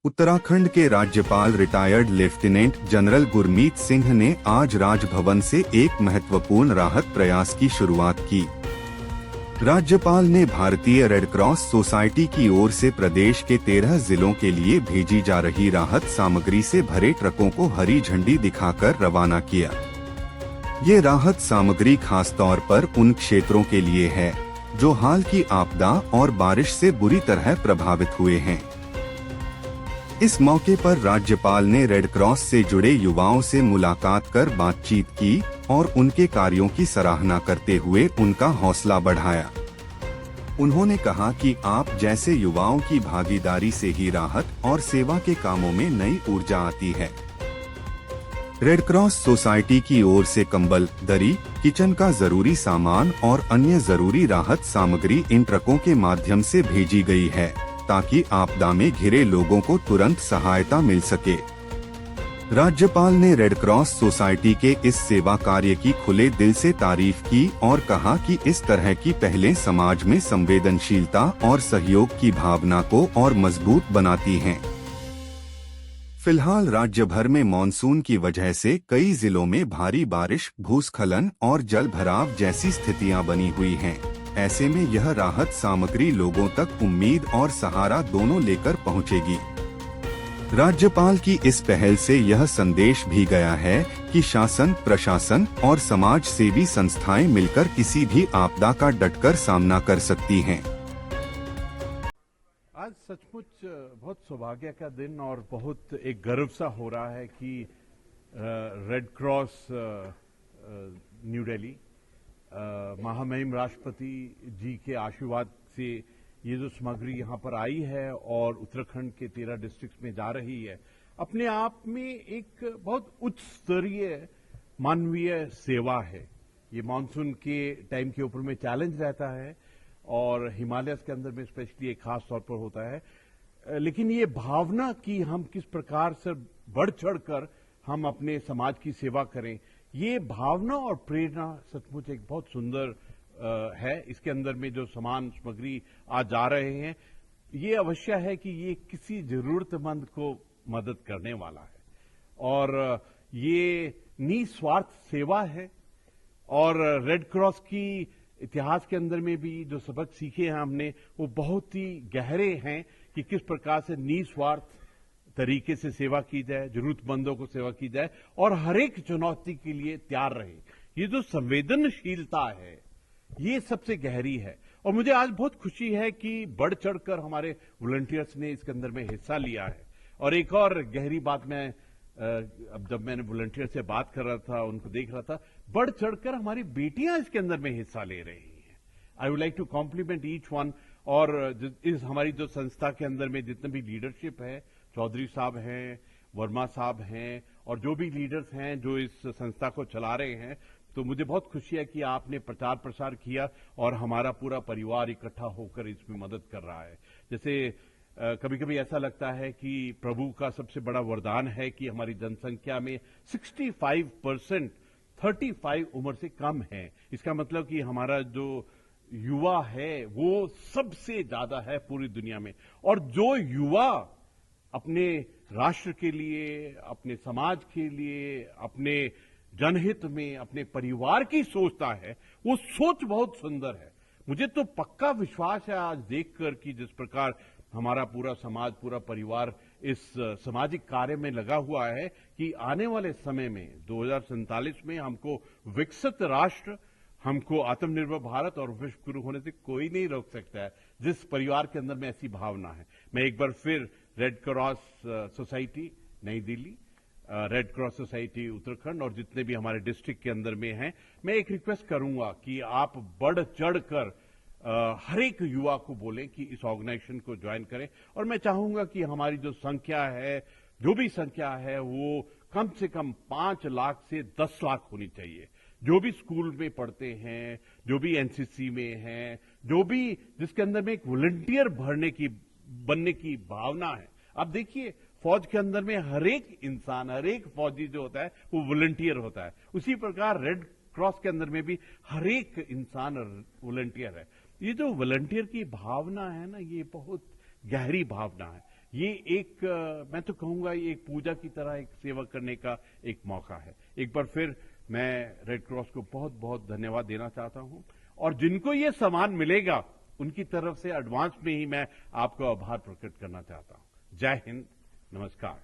उत्तराखंड के राज्यपाल retired lieutenant general Gurmeet Singh ने आज राजभवन से एक महत्वपूर्ण राहत प्रयास की शुरुआत की। राज्यपाल ने भारतीय रेड क्रॉस सोसाइटी की ओर से प्रदेश के 13 जिलों के लिए भेजी जा रही राहत सामग्री से भरे ट्रकों को हरी झंडी दिखाकर रवाना किया। ये राहत सामग्री खास तौर पर उन क्षेत्रों के लिए है जो हाल की आपदा और बारिश से बुरी तरह प्रभावित हुए हैं। इस मौके पर राज्यपाल ने रेड क्रॉस से जुड़े युवाओं से मुलाकात कर बातचीत की और उनके कार्यों की सराहना करते हुए उनका हौसला बढ़ाया। उन्होंने कहा कि आप जैसे युवाओं की भागीदारी से ही राहत और सेवा के कामों में नई ऊर्जा आती है। रेड क्रॉस सोसाइटी की ओर से कंबल, दरी, किचन का जरूरी सामान और अन्य जरूरी राहत सामग्री इन ट्रकों के माध्यम से भेजी गई है ताकि आपदा में घिरे लोगों को तुरंत सहायता मिल सके। राज्यपाल ने रेड क्रॉस सोसाइटी के इस सेवा कार्य की खुले दिल से तारीफ की और कहा कि इस तरह की पहलें समाज में संवेदनशीलता और सहयोग की भावना को और मजबूत बनाती हैं। फिलहाल राज्य भर में मानसून की वजह से कई जिलों में भारी बारिश, भूस्खलन और जल भराव जैसी स्थितियां बनी हुई हैं। ऐसे में यह राहत सामग्री लोगों तक उम्मीद और सहारा दोनों लेकर पहुंचेगी। राज्यपाल की इस पहल से यह संदेश भी गया है कि शासन, प्रशासन और समाज सेवी संस्थाएं मिलकर किसी भी आपदा का डटकर सामना कर सकती हैं। आज सचमुच बहुत सौभाग्य का दिन और बहुत एक गर्व सा हो रहा है कि रेड क्रॉस न्यू दिल्ली महामहिम राष्ट्रपति जी के आशीर्वाद से ये जो सामग्री यहाँ पर आई है और उत्तराखंड के 13 डिस्ट्रिक्ट्स में जा रही है, अपने आप में एक बहुत उच्च स्तरीय मानवीय सेवा है। ये मानसून के टाइम के ऊपर में चैलेंज रहता है और हिमालय के अंदर में स्पेशली एक खास तौर पर होता है, लेकिन ये भावना कि हम किस प्रकार से बढ़ चढ़कर हम अपने समाज की सेवा करें, ये भावना और प्रेरणा सचमुच एक बहुत सुंदर है। इसके अंदर में जो सामान सामग्री आज जा रहे हैं, ये अवश्य है कि ये किसी जरूरतमंद को मदद करने वाला है और ये निस्वार्थ सेवा है। और रेड क्रॉस की इतिहास के अंदर में भी जो सबक सीखे हैं हमने, वो बहुत ही गहरे हैं कि किस प्रकार से निस्वार्थ तरीके से सेवा की जाए, जरूरतमंदों को सेवा की जाए और हर एक चुनौती के लिए तैयार रहे। ये जो संवेदनशीलता है, ये सबसे गहरी है और मुझे आज बहुत खुशी है कि बढ़ चढ़कर हमारे वॉलंटियर्स ने इसके अंदर में हिस्सा लिया है। और एक और गहरी बात, मैं अब जब मैंने वॉलंटियर से बात कर रहा था, उनको देख रहा था, बढ़ चढ़कर हमारी बेटियां इसके अंदर में हिस्सा ले रही हैं। I would like to compliment each one. और इस हमारी जो संस्था के अंदर में जितने भी लीडरशिप है, चौधरी साहब हैं, वर्मा साहब हैं और जो भी लीडर्स हैं जो इस संस्था को चला रहे हैं, तो मुझे बहुत खुशी है कि आपने प्रचार प्रसार किया और हमारा पूरा परिवार इकट्ठा होकर इसमें मदद कर रहा है। जैसे कभी कभी ऐसा लगता है कि प्रभु का सबसे बड़ा वरदान है कि हमारी जनसंख्या में 65% 35 उम्र से कम है। इसका मतलब कि हमारा जो युवा है वो सबसे ज्यादा है पूरी दुनिया में। और जो युवा अपने राष्ट्र के लिए, अपने समाज के लिए, अपने जनहित में, अपने परिवार की सोचता है, वो सोच बहुत सुंदर है। मुझे तो पक्का विश्वास है आज देखकर कि जिस प्रकार हमारा पूरा समाज, पूरा परिवार इस सामाजिक कार्य में लगा हुआ है कि आने वाले समय में 2047 में हमको विकसित राष्ट्र, हमको आत्मनिर्भर भारत और विश्व गुरु होने से कोई नहीं रोक सकता है, जिस परिवार के अंदर में ऐसी भावना है। मैं एक बार फिर रेड क्रॉस सोसाइटी नई Delhi, red cross society Uttarakhand और जितने भी हमारे डिस्ट्रिक्ट के अंदर में हैं, मैं एक रिक्वेस्ट करूंगा कि आप बढ़ चढ़कर हर एक युवा को बोलें कि इस ऑर्गेनाइजेशन को ज्वाइन करें। और मैं चाहूंगा कि हमारी जो संख्या है, जो भी संख्या है, वो कम से कम 5 लाख से 10 लाख होनी चाहिए। जो भी स्कूल में पढ़ते हैं, जो भी एनसीसी में हैं, जो भी जिसके अंदर में एक वॉलंटियर बनने की भावना है। आप देखिए, फौज के अंदर में हर एक इंसान, हर एक फौजी जो होता है वो वॉलंटियर होता है। उसी प्रकार रेड क्रॉस के अंदर में भी हर एक इंसान वॉलंटियर है। ये जो वॉलंटियर की भावना है ना, ये बहुत गहरी भावना है। ये एक मैं तो कहूंगा ये एक पूजा की तरह एक सेवा करने का एक मौका है। एक बार फिर मैं रेड क्रॉस को बहुत बहुत धन्यवाद देना चाहता हूं और जिनको ये सामान मिलेगा उनकी तरफ से एडवांस में ही मैं आपको आभार प्रकट करना चाहता हूं। जय हिंद, नमस्कार।